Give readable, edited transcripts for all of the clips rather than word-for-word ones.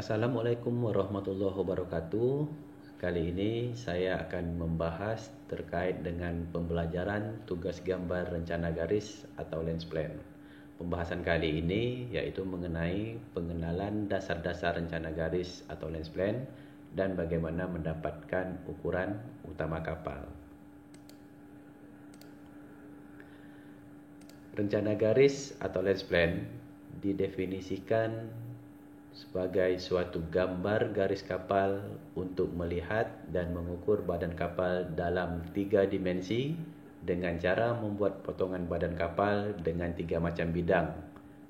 Assalamualaikum warahmatullahi wabarakatuh. Kali ini saya akan membahas terkait dengan pembelajaran tugas gambar rencana garis atau lens plan. Pembahasan kali ini yaitu mengenai pengenalan dasar-dasar rencana garis atau lens plan dan bagaimana mendapatkan ukuran utama kapal. Rencana garis atau lens plan didefinisikan sebagai suatu gambar garis kapal untuk melihat dan mengukur badan kapal dalam 3 dimensi dengan cara membuat potongan badan kapal dengan 3 macam bidang,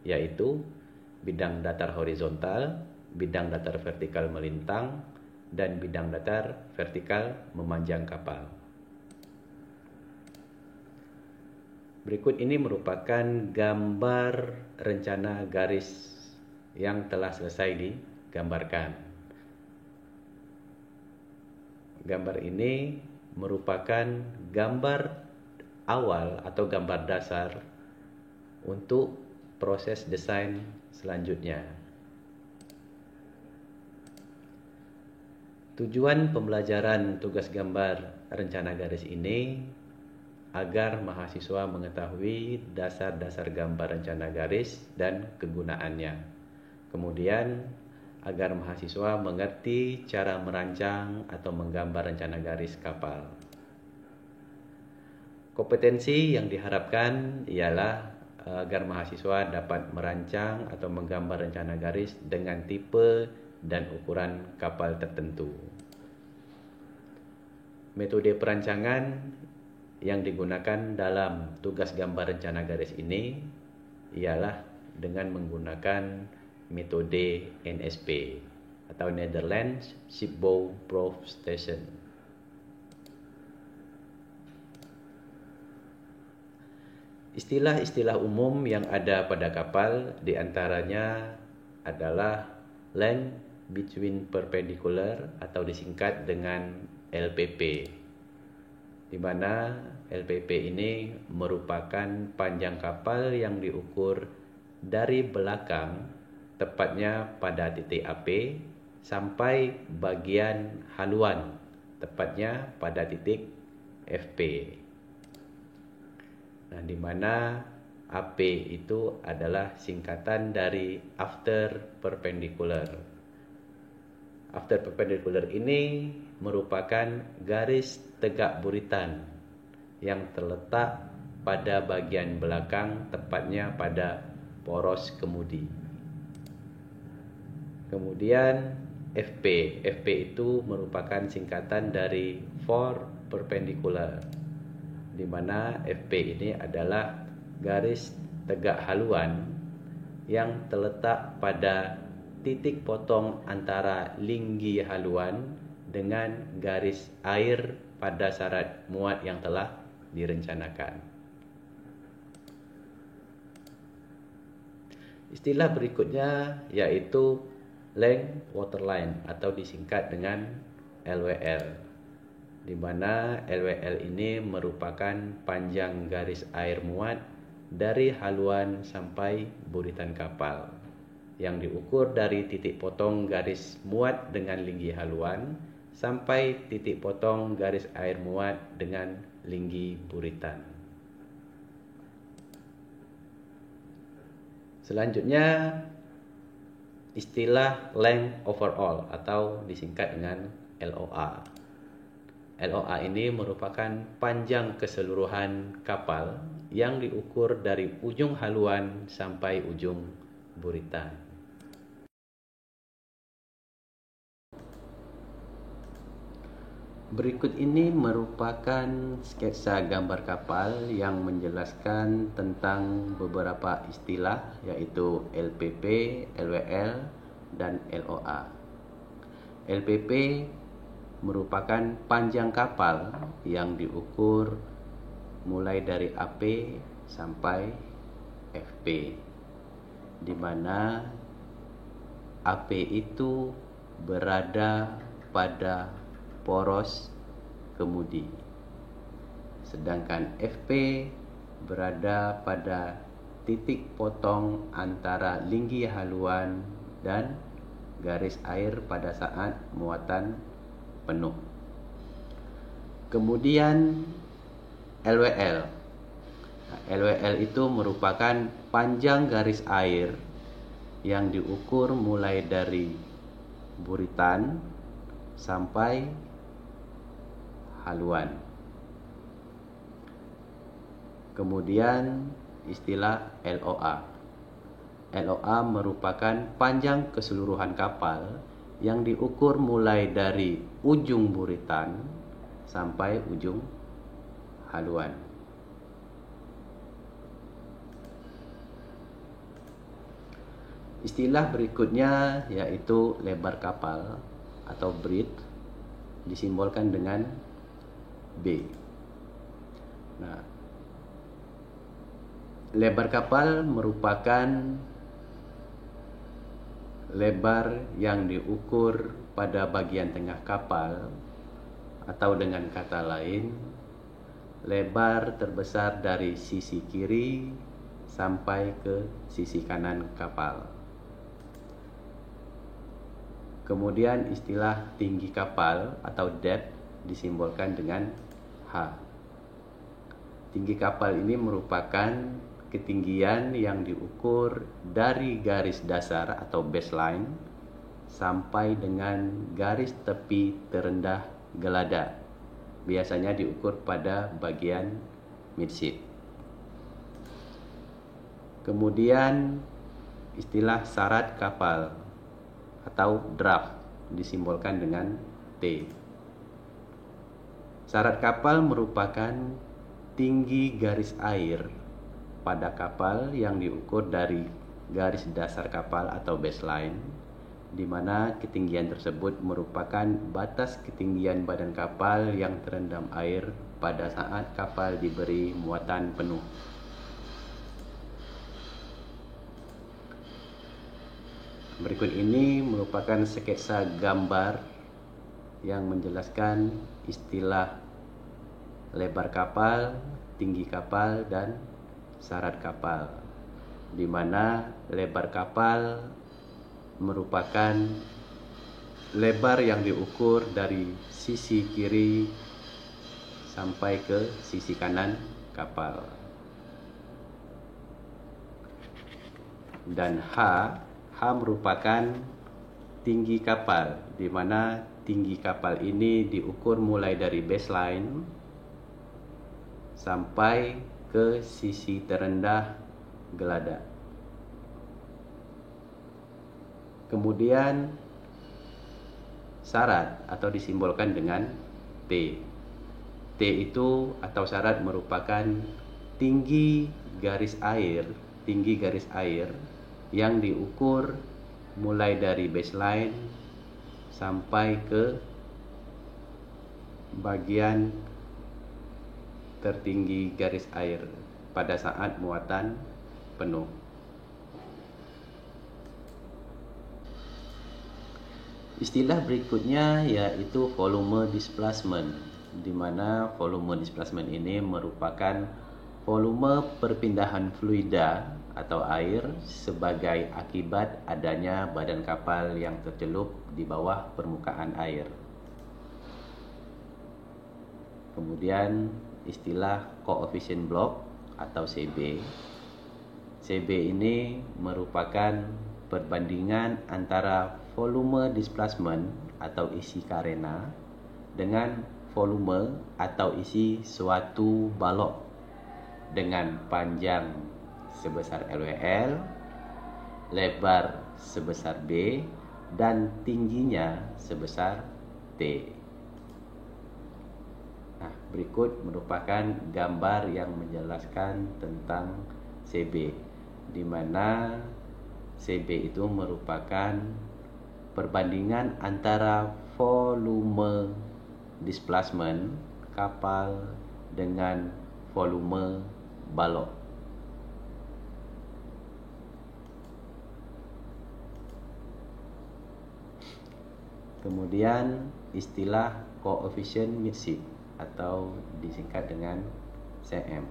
yaitu bidang datar horizontal, bidang datar vertikal melintang, dan bidang datar vertikal memanjang kapal. Berikut ini merupakan gambar rencana garis yang telah selesai digambarkan. Gambar ini merupakan gambar awal atau gambar dasar untuk proses desain selanjutnya. Tujuan pembelajaran tugas gambar rencana garis ini agar mahasiswa mengetahui dasar-dasar gambar rencana garis dan kegunaannya. Kemudian, agar mahasiswa mengerti cara merancang atau menggambar rencana garis kapal. Kompetensi yang diharapkan ialah agar mahasiswa dapat merancang atau menggambar rencana garis dengan tipe dan ukuran kapal tertentu. Metode perancangan yang digunakan dalam tugas gambar rencana garis ini ialah dengan menggunakan metode NSP atau Netherlands Shipbouw Proef Station. Istilah-istilah umum yang ada pada kapal diantaranya adalah length between perpendicular atau disingkat dengan LPP, di mana LPP ini merupakan panjang kapal yang diukur dari belakang, tepatnya pada titik AP, sampai bagian haluan, tepatnya pada titik FP. Nah, di mana AP itu adalah singkatan dari after perpendicular. After perpendicular ini merupakan garis tegak buritan yang terletak pada bagian belakang, tepatnya pada poros kemudi. Kemudian FP. FP itu merupakan singkatan dari for perpendicular, di mana FP ini adalah garis tegak haluan yang terletak pada titik potong antara linggi haluan dengan garis air pada syarat muat yang telah direncanakan. Istilah berikutnya yaitu length waterline atau disingkat dengan LWL, di mana LWL ini merupakan panjang garis air muat dari haluan sampai buritan kapal yang diukur dari titik potong garis muat dengan linggi haluan sampai titik potong garis air muat dengan linggi buritan. Selanjutnya, istilah length overall atau disingkat dengan LOA. LOA ini merupakan panjang keseluruhan kapal yang diukur dari ujung haluan sampai ujung buritan. Berikut ini merupakan sketsa gambar kapal yang menjelaskan tentang beberapa istilah yaitu LPP, LWL, dan LOA. LPP merupakan panjang kapal yang diukur mulai dari AP sampai FP, di mana AP itu berada pada poros kemudi, sedangkan FP berada pada titik potong antara linggi haluan dan garis air pada saat muatan penuh. Kemudian LWL. LWL itu merupakan panjang garis air yang diukur mulai dari buritan sampai haluan. Kemudian istilah LOA. LOA merupakan panjang keseluruhan kapal yang diukur mulai dari ujung buritan sampai ujung haluan. Istilah berikutnya yaitu lebar kapal atau breadth, disimbolkan dengan B. Nah, lebar kapal merupakan lebar yang diukur pada bagian tengah kapal, atau dengan kata lain, lebar terbesar dari sisi kiri sampai ke sisi kanan kapal. Kemudian istilah tinggi kapal atau depth disimbolkan dengan H. Tinggi kapal ini merupakan ketinggian yang diukur dari garis dasar atau baseline sampai dengan garis tepi terendah gelada. Biasanya diukur pada bagian midship. Kemudian istilah syarat kapal atau draft disimbolkan dengan T. Syarat kapal merupakan tinggi garis air pada kapal yang diukur dari garis dasar kapal atau baseline, di mana ketinggian tersebut merupakan batas ketinggian badan kapal yang terendam air pada saat kapal diberi muatan penuh. Berikut ini merupakan sketsa gambar yang menjelaskan istilah lebar kapal, tinggi kapal, dan syarat kapal, di mana lebar kapal merupakan lebar yang diukur dari sisi kiri sampai ke sisi kanan kapal. Dan H merupakan tinggi kapal, di mana tinggi kapal ini diukur mulai dari baseline sampai ke sisi terendah gelada. Kemudian syarat atau disimbolkan dengan T. T itu atau syarat merupakan tinggi garis air yang diukur mulai dari baseline sampai ke bagian tertinggi garis air pada saat muatan penuh. Istilah berikutnya yaitu volume displacement, di mana volume displacement ini merupakan volume perpindahan fluida atau air sebagai akibat adanya badan kapal yang tercelup di bawah permukaan air. Kemudian istilah coefficient block atau CB. CB ini merupakan perbandingan antara volume displacement atau isi karena dengan volume atau isi suatu balok dengan panjang sebesar LWL, lebar sebesar B, dan tingginya sebesar T. Nah, berikut merupakan gambar yang menjelaskan tentang CB, di mana CB itu merupakan perbandingan antara volume displacement kapal dengan volume balok. Kemudian istilah coefficient midship atau disingkat dengan CM.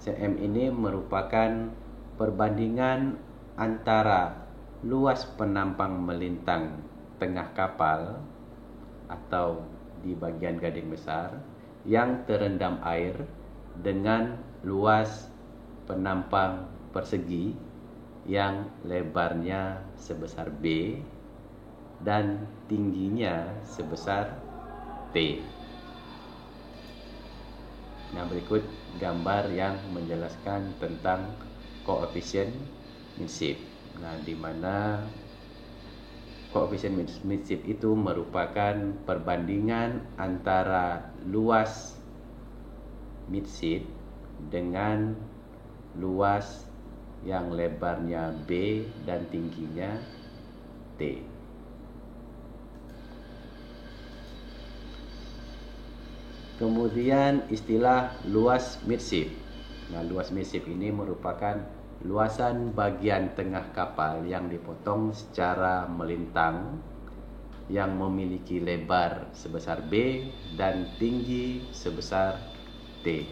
CM ini merupakan perbandingan antara luas penampang melintang tengah kapal atau di bagian gading besar yang terendam air dengan luas penampang persegi yang lebarnya sebesar B dan tingginya sebesar T. Nah, berikut gambar yang menjelaskan tentang koefisien midship. Nah, di mana koefisien midship itu merupakan perbandingan antara luas midship dengan luas yang lebarnya B dan tingginya T. Kemudian istilah luas midship. Nah, luas midship ini merupakan luasan bagian tengah kapal yang dipotong secara melintang yang memiliki lebar sebesar B dan tinggi sebesar T.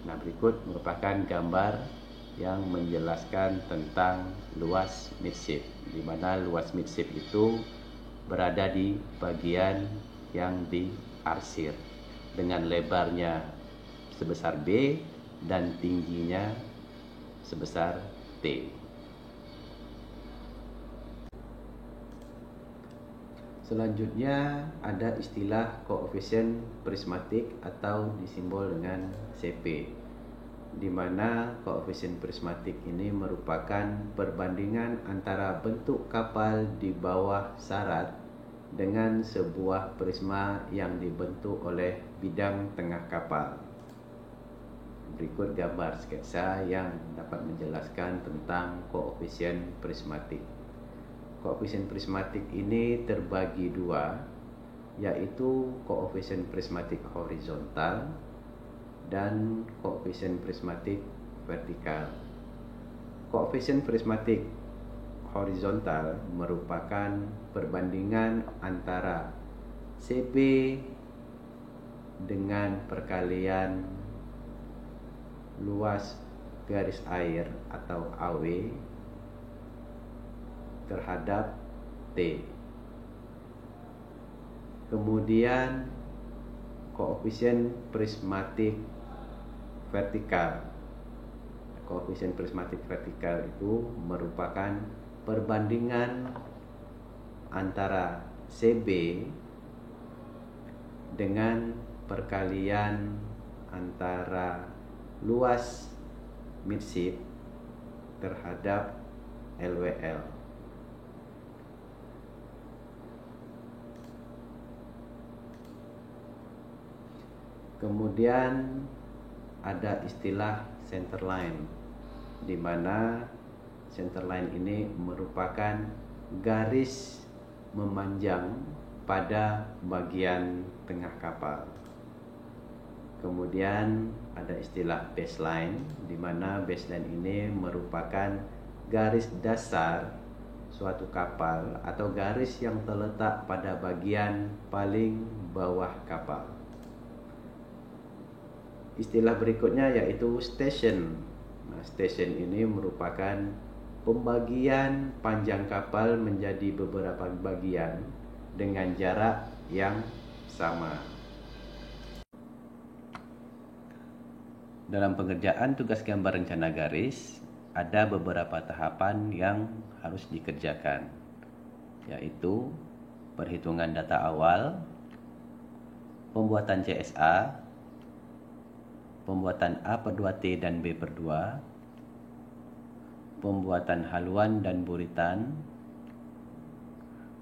Nah, berikut merupakan gambar yang menjelaskan tentang luas midship, di mana luas midship itu berada di bagian yang diarsir dengan lebarnya sebesar B dan tingginya sebesar T. Selanjutnya ada istilah koefisien prismatik atau disimbol dengan CP, di mana koefisien prismatik ini merupakan perbandingan antara bentuk kapal di bawah sarat dengan sebuah prisma yang dibentuk oleh bidang tengah kapal. Berikut gambar sketsa yang dapat menjelaskan tentang koefisien prismatik. Koefisien prismatik ini terbagi dua, yaitu koefisien prismatik horizontal dan koefisien prismatik vertikal. Koefisien prismatik horizontal merupakan perbandingan antara CP dengan perkalian luas garis air atau AW terhadap T. Kemudian koefisien prismatik vertikal. Koefisien prismatik vertikal itu merupakan perbandingan antara CB dengan perkalian antara luas midship terhadap LWL. Kemudian ada istilah centerline, di mana centerline ini merupakan garis memanjang pada bagian tengah kapal. Kemudian ada istilah baseline, di mana baseline ini merupakan garis dasar suatu kapal atau garis yang terletak pada bagian paling bawah kapal. Istilah berikutnya yaitu station. Nah, station ini merupakan pembagian panjang kapal menjadi beberapa bagian dengan jarak yang sama. Dalam pengerjaan tugas gambar rencana garis, ada beberapa tahapan yang harus dikerjakan, yaitu perhitungan data awal, pembuatan CSA, pembuatan A/2T dan B/2, pembuatan haluan dan buritan,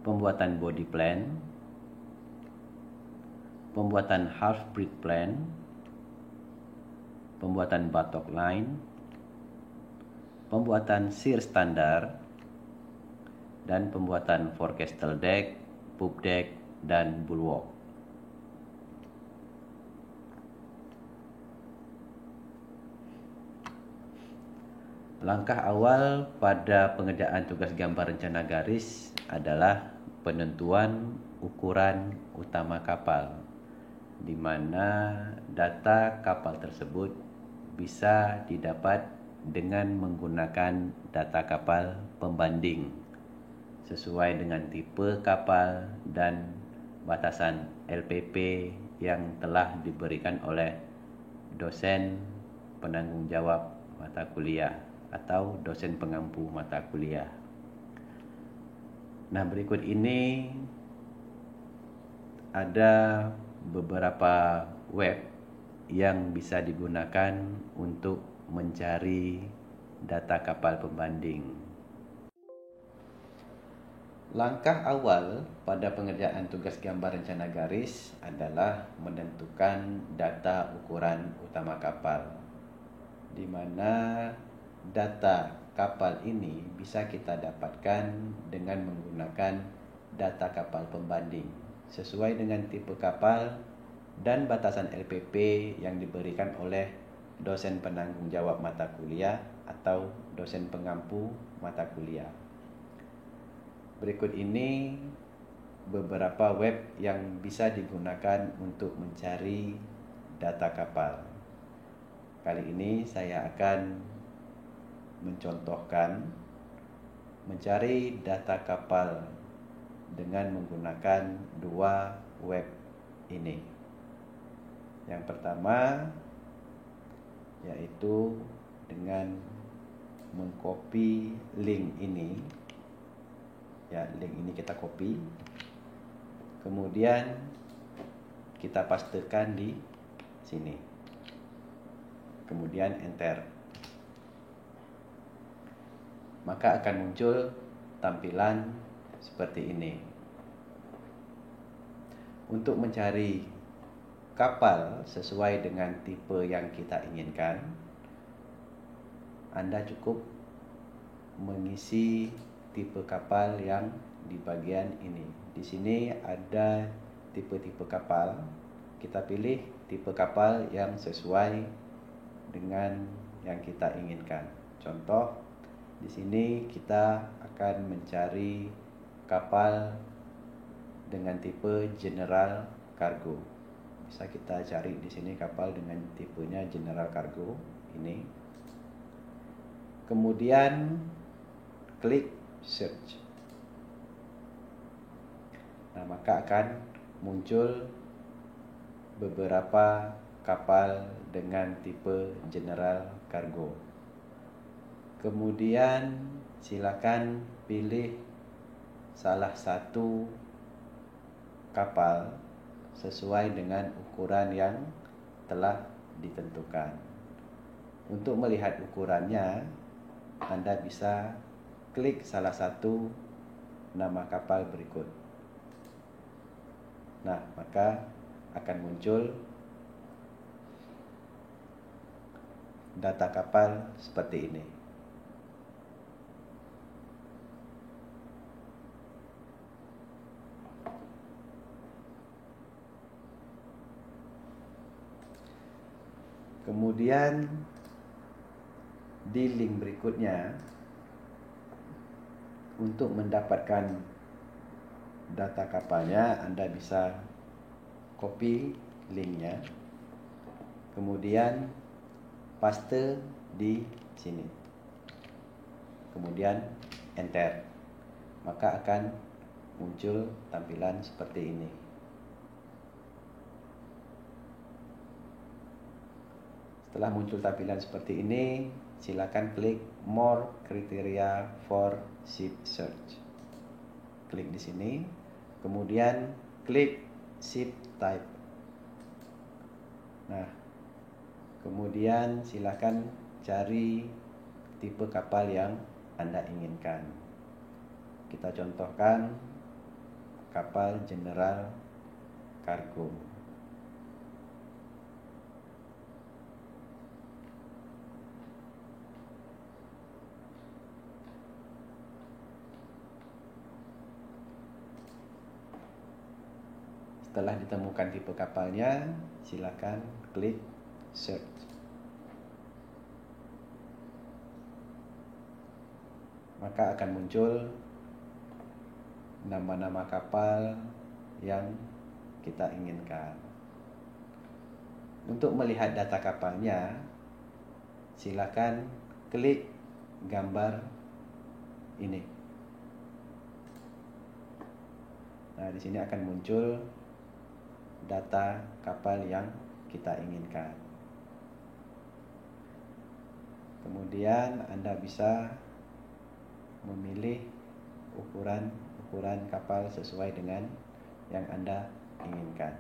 pembuatan body plan, pembuatan half bridge plan, pembuatan buttock line, pembuatan shear standar, dan pembuatan forecastle deck, poop deck, dan bulwark. Langkah awal pada pengerjaan tugas gambar rencana garis adalah penentuan ukuran utama kapal, di mana data kapal tersebut bisa didapat dengan menggunakan data kapal pembanding sesuai dengan tipe kapal dan batasan LPP yang telah diberikan oleh dosen penanggung jawab mata kuliah atau dosen pengampu mata kuliah. Nah, berikut ini ada beberapa web yang bisa digunakan untuk mencari data kapal pembanding. Langkah awal pada pengerjaan tugas gambar rencana garis adalah menentukan data ukuran utama kapal, di mana data kapal ini bisa kita dapatkan dengan menggunakan data kapal pembanding sesuai dengan tipe kapal dan batasan LPP yang diberikan oleh dosen penanggung jawab mata kuliah atau dosen pengampu mata kuliah. Berikut ini beberapa web yang bisa digunakan untuk mencari data kapal. Kali ini saya akan mencontohkan mencari data kapal dengan menggunakan dua web ini. Yang pertama yaitu dengan mengcopy link ini. Ya, link ini kita copy. Kemudian kita pastekan di sini. Kemudian enter. Maka akan muncul tampilan seperti ini. Untuk mencari kapal sesuai dengan tipe yang kita inginkan, Anda cukup mengisi tipe kapal yang di bagian ini. Di sini ada tipe-tipe kapal. Kita pilih tipe kapal yang sesuai dengan yang kita inginkan. Contoh, di sini kita akan mencari kapal dengan tipe general cargo. Bisa kita cari di sini kapal dengan tipenya general cargo ini. Kemudian klik search. Nah, maka akan muncul beberapa kapal dengan tipe general cargo. Kemudian silakan pilih salah satu kapal sesuai dengan ukuran yang telah ditentukan. Untuk melihat ukurannya, Anda bisa klik salah satu nama kapal berikut. Nah, maka akan muncul data kapal seperti ini. Kemudian di link berikutnya, untuk mendapatkan data kapalnya, Anda bisa copy linknya, kemudian paste di sini, kemudian enter. Maka akan muncul tampilan seperti ini. Setelah muncul tampilan seperti ini, silakan klik More Criteria for Ship Search. Klik di sini, kemudian klik Ship Type. Nah, kemudian silakan cari tipe kapal yang Anda inginkan. Kita contohkan kapal general cargo. Setelah ditemukan tipe kapalnya, silakan klik search. Maka akan muncul nama-nama kapal yang kita inginkan. Untuk melihat data kapalnya, silakan klik gambar ini. Nah, di sini akan muncul data kapal yang kita inginkan. Kemudian Anda bisa memilih ukuran kapal sesuai dengan yang Anda inginkan.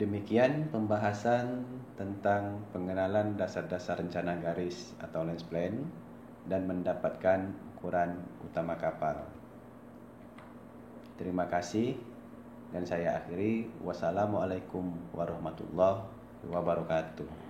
Demikian pembahasan tentang pengenalan dasar-dasar rencana garis atau lens plan dan mendapatkan ukuran utama kapal. Terima kasih dan saya akhiri. Wassalamualaikum warahmatullahi wabarakatuh.